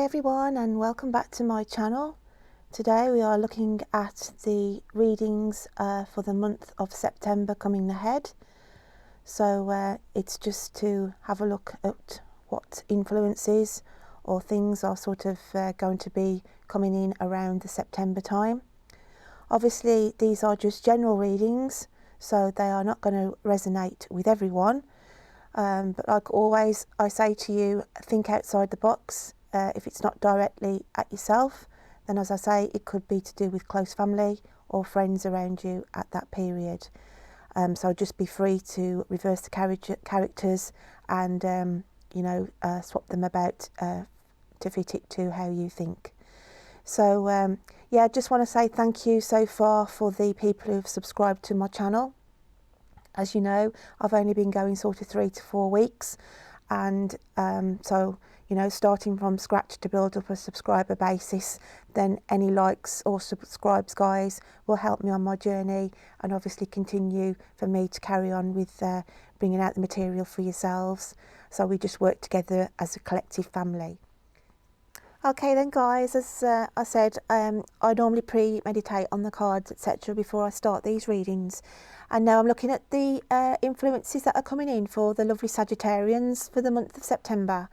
everyone, and welcome back to my channel. Today we are looking at the readings for the month of September coming ahead. So it's just to have a look at what influences or things are sort of going to be coming in around the September time. Obviously these are just general readings, so they are not going to resonate with everyone. But like always, I say to you, think outside the box. If it's not directly at yourself, then as I say, it could be to do with close family or friends around you at that period. So just be free to reverse the characters and swap them about to fit it to how you think. So yeah, I just want to say thank you so far for the people who've subscribed to my channel. As you know, I've only been going sort of 3 to 4 weeks, and so starting from scratch to build up a subscriber basis, then any likes or subscribes, guys, will help me on my journey and obviously continue for me to carry on with bringing out the material for yourselves. So we just work together as a collective family. Okay then, guys, as I said, I normally pre-meditate on the cards, etc. before I start these readings, and now I'm looking at the influences that are coming in for the lovely Sagittarians for the month of September.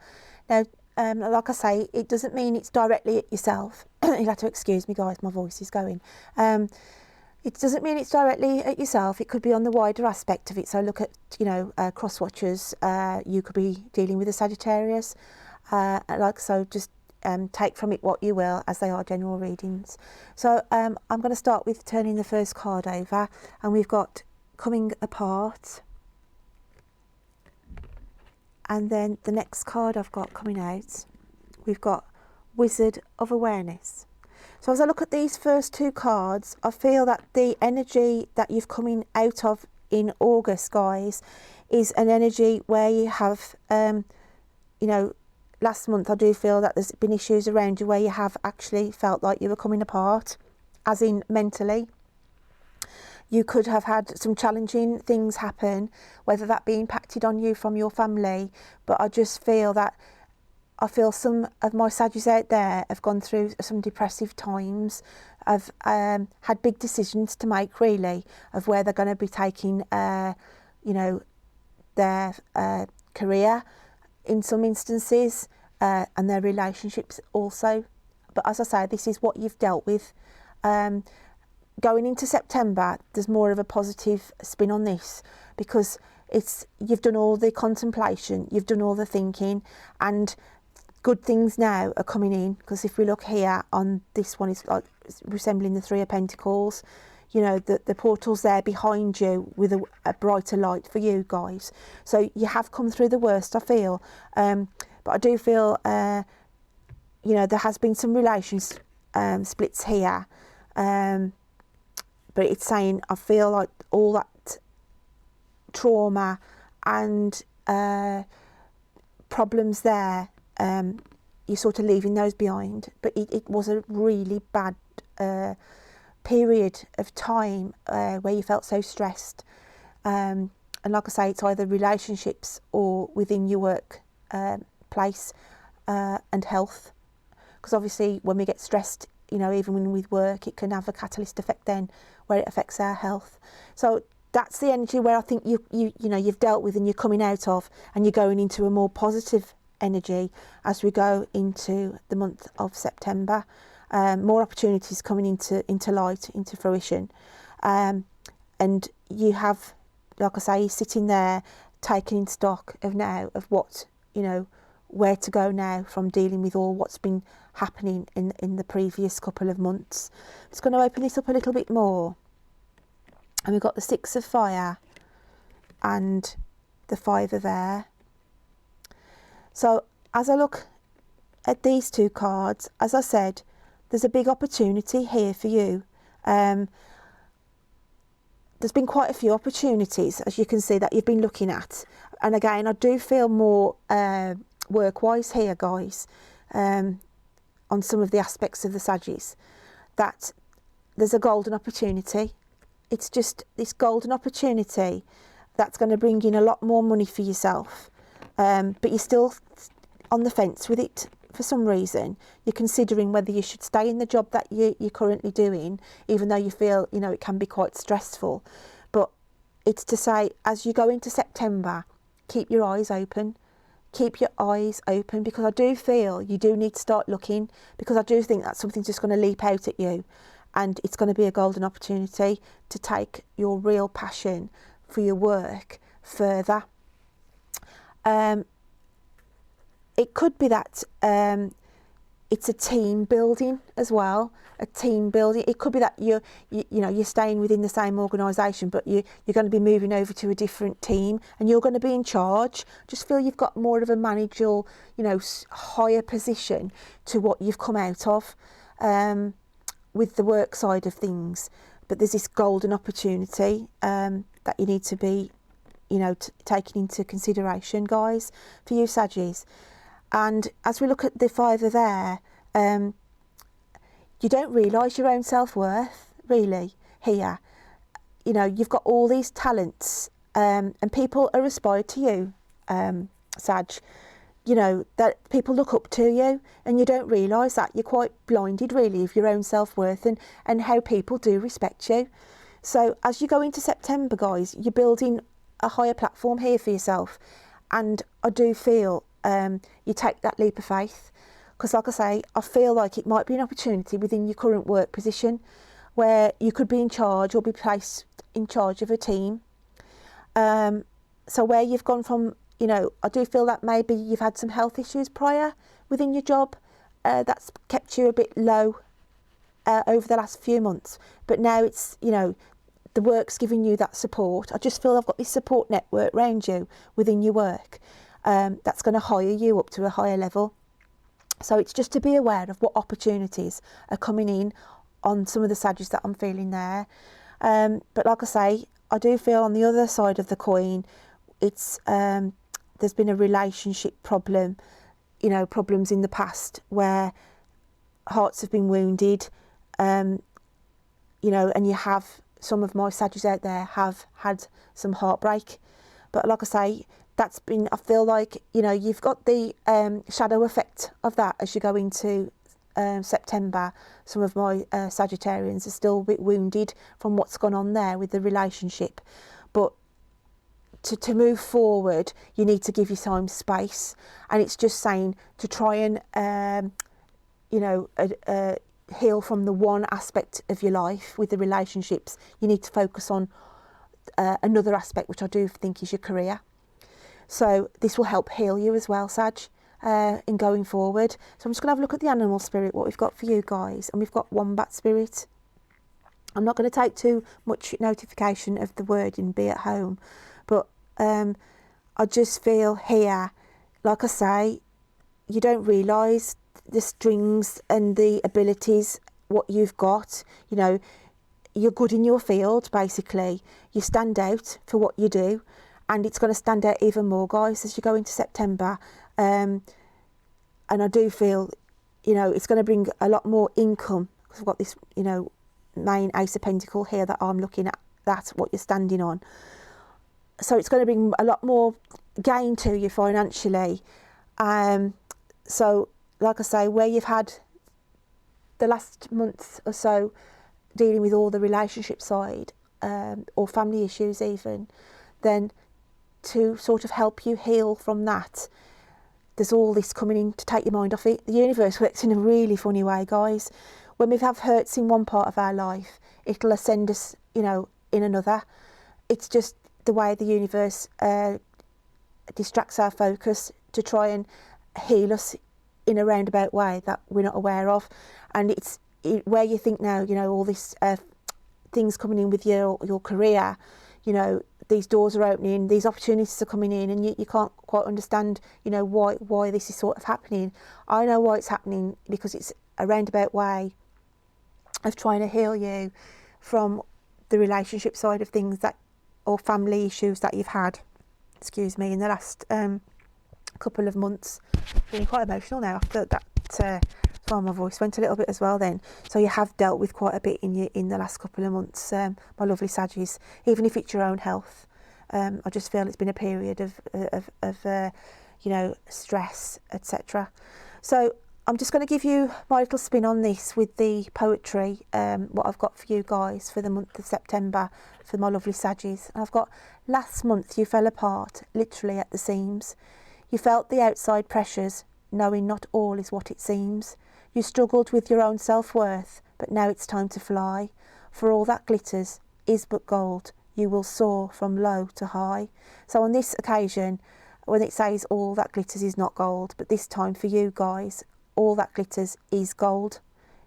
Now, like I say, it doesn't mean it's directly at yourself. You'll have to excuse me, guys, my voice is going. It doesn't mean it's directly at yourself. It could be on the wider aspect of it. So look at, cross watchers. You could be dealing with a Sagittarius. Just take from it what you will, as they are general readings. So I'm going to start with turning the first card over, and we've got coming apart. And then the next card I've got coming out, we've got Wizard of Awareness. So as I look at these first two cards, I feel that the energy that you've coming out of in August, guys, is an energy where you have, last month I do feel that there's been issues around you where you have actually felt like you were coming apart, as in mentally. You could have had some challenging things happen, whether that be impacted on you from your family, but I just feel that some of my Saggies out there have gone through some depressive times, have had big decisions to make, really, of where they're going to be taking, their career in some instances, and their relationships also. But as I say, this is what you've dealt with. Going into September, there's more of a positive spin on this, because you've done all the contemplation, you've done all the thinking, and good things now are coming in. Because if we look here on this one, it's like resembling the Three of Pentacles. The portal's there behind you with a brighter light for you guys. So you have come through the worst, I feel. But I do feel, there has been some relations splits here. But it's saying, I feel like all that trauma and problems there, you're sort of leaving those behind. But it was a really bad period of time where you felt so stressed. And like I say, it's either relationships or within your work place and health. Because obviously when we get stressed, even when with work, it can have a catalyst effect then where it affects our health. So that's the energy where I think you've dealt with and you're coming out of, and you're going into a more positive energy as we go into the month of September. More opportunities coming into light, into fruition, and you have, like I say, sitting there taking in stock of now of what, where to go now from dealing with all what's been happening in the previous couple of months. I'm just going to open this up a little bit more, and we've got the Six of Fire and the Five of Air. So as I look at these two cards, as I said, there's a big opportunity here for you. There's been quite a few opportunities, as you can see, that you've been looking at. And again, I do feel more work-wise here, guys, on some of the aspects of the Saggies, that there's a golden opportunity. It's just this golden opportunity that's going to bring in a lot more money for yourself. But you're still on the fence with it for some reason you're considering whether you should stay in the job that you're currently doing, even though you feel, you know, it can be quite stressful. But it's to say, as you go into September, keep your eyes open. Keep your eyes open, because I do feel you do need to start looking, because I do think that something's just going to leap out at you, and it's going to be a golden opportunity to take your real passion for your work further. It could be that it's a team building as well. A team building. It could be that you know, you're staying within the same organisation, but you're going to be moving over to a different team, and you're going to be in charge. Just feel you've got more of a managerial, you know, higher position to what you've come out of with the work side of things. But there's this golden opportunity that you need to be, you know, taking into consideration, guys, for you Saggies. And as we look at the Fiver there, you don't realise your own self-worth, really, here. You know, you've got all these talents, and people are aspired to you, Sag. You know, that people look up to you, and you don't realise that. You're quite blinded, really, of your own self-worth and how people do respect you. So as you go into September, guys, you're building a higher platform here for yourself. And I do feel you take that leap of faith, because like I say, I feel like it might be an opportunity within your current work position where you could be in charge or be placed in charge of a team. So where you've gone from, you know, I do feel that maybe you've had some health issues prior within your job that's kept you a bit low over the last few months, but now it's, you know, the work's giving you that support. I just feel I've got this support network around you within your work that's going to hire you up to a higher level. So it's just to be aware of what opportunities are coming in on some of the Saggies that I'm feeling there. But like I say, I do feel on the other side of the coin, it's there's been a relationship problem, you know, problems in the past where hearts have been wounded, you know, and you have, some of my Saggies out there have had some heartbreak. But like I say, that's been, I feel like, you know, you've got the shadow effect of that as you go into September. Some of my Sagittarians are still a bit wounded from what's gone on there with the relationship. But to move forward, you need to give your time space. And it's just saying to try and, you know, heal from the one aspect of your life with the relationships. You need to focus on another aspect, which I do think is your career. So this will help heal you as well, Sag, in going forward. So I'm just going to have a look at the animal spirit, what we've got for you guys. And we've got wombat spirit. I'm not going to take too much notification of the wording, be at home. But I just feel here, like I say, you don't realise the strings and the abilities, what you've got. You know, you're good in your field, basically. You stand out for what you do. And it's going to stand out even more, guys, as you go into September. And I do feel, you know, it's going to bring a lot more income, because I've got this, you know, main Ace of Pentacles here that I'm looking at, that's what you're standing on. So it's going to bring a lot more gain to you financially. So, like I say, where you've had the last month or so dealing with all the relationship side, or family issues even, then to sort of help you heal from that, there's all this coming in to take your mind off it. The universe works in a really funny way, guys. When we have hurts in one part of our life, it'll ascend us, you know, in another. It's just the way the universe distracts our focus to try and heal us in a roundabout way that we're not aware of. And it's where you think now, you know, all this things coming in with your career, you know, these doors are opening, these opportunities are coming in, and you can't quite understand, you know, why this is sort of happening. I know why it's happening, because it's a roundabout way of trying to heal you from the relationship side of things, that, or family issues that you've had, excuse me, in the last couple of months. Feeling quite emotional now after that. So my voice went a little bit as well then. So you have dealt with quite a bit in the last couple of months, my lovely Saggies. Even if it's your own health, I just feel it's been a period of you know, stress, etc. So I'm just going to give you my little spin on this with the poetry, what I've got for you guys for the month of September for my lovely Saggies. I've got, last month you fell apart, literally at the seams. You felt the outside pressures, knowing not all is what it seems. You struggled with your own self-worth, but now it's time to fly. For all that glitters is but gold, you will soar from low to high. So on this occasion, when it says all that glitters is not gold, but this time for you guys, all that glitters is gold.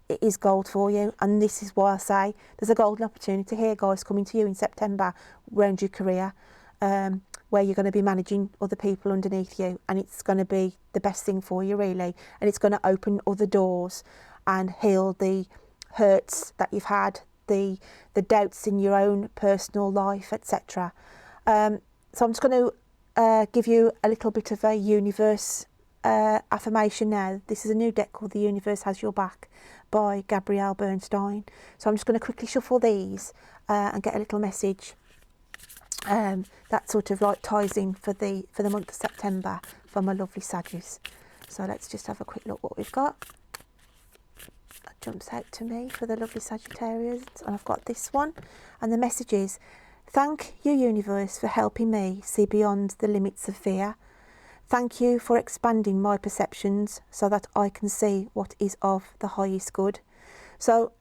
It is gold for you, and this is why I say there's a golden opportunity here, guys, coming to you in September around your career, where you're going to be managing other people underneath you, and it's going to be the best thing for you, really, and it's going to open other doors and heal the hurts that you've had, the doubts in your own personal life, etc. So I'm just going to give you a little bit of a universe affirmation now. This is a new deck called The Universe Has Your Back by Gabrielle Bernstein. So I'm just going to quickly shuffle these and get a little message that sort of like ties in for the month of September for my lovely Saggies. So let's just have a quick look what we've got. That jumps out to me for the lovely Sagittarius, and I've got this one, and the message is: thank you, universe, for helping me see beyond the limits of fear. Thank you for expanding my perceptions so that I can see what is of the highest good. So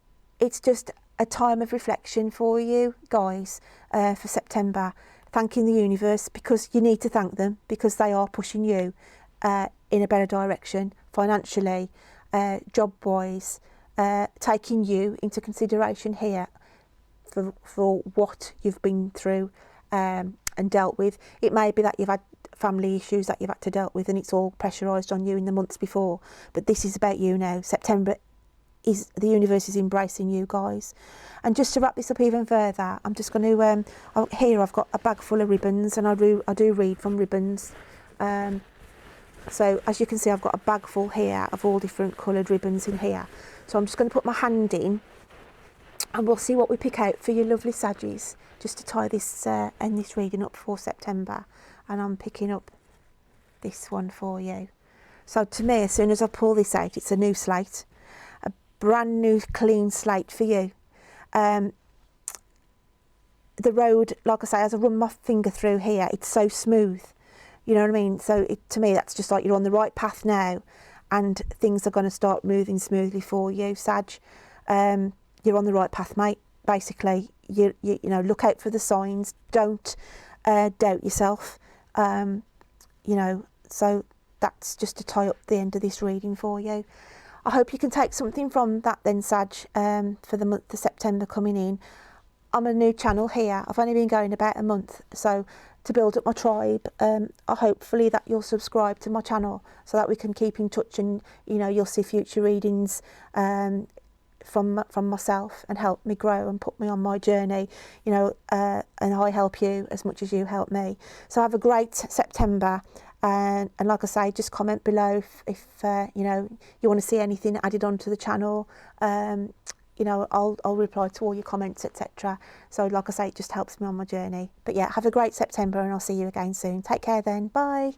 it's just a time of reflection for you guys for September, thanking the universe, because you need to thank them, because they are pushing you in a better direction financially, job-wise, taking you into consideration here for what you've been through and dealt with. It may be that you've had family issues that you've had to deal with, and it's all pressurised on you in the months before, but this is about you now. September is, the universe is embracing you guys. And just to wrap this up even further, I'm just going to here I've got a bag full of ribbons, and I do read from ribbons. So as you can see, I've got a bag full here of all different coloured ribbons in here. So I'm just going to put my hand in, and we'll see what we pick out for your lovely Saggies, just to tie this and this reading up for September. And I'm picking up this one for you. So to me, as soon as I pull this out, it's a new slate, a brand new clean slate for you. The road, like I say, as I run my finger through here, it's so smooth, you know what I mean? So to me, that's just like you're on the right path now, and things are going to start moving smoothly for you, Sag. You're on the right path, mate. Basically, you know, look out for the signs. Don't doubt yourself. You know, so that's just to tie up the end of this reading for you. I hope you can take something from that then, Sag, for the month of September coming in. I'm a new channel here. I've only been going about a month, so to build up my tribe, hopefully that you'll subscribe to my channel so that we can keep in touch, and you know, you'll see future readings from myself and help me grow and put me on my journey, you know, and I help you as much as you help me. So have a great September, and like I say, just comment below if you know, you want to see anything added onto the channel. You know, I'll reply to all your comments, etc. So like I say, it just helps me on my journey. But yeah, have a great September, and I'll see you again soon. Take care then. Bye.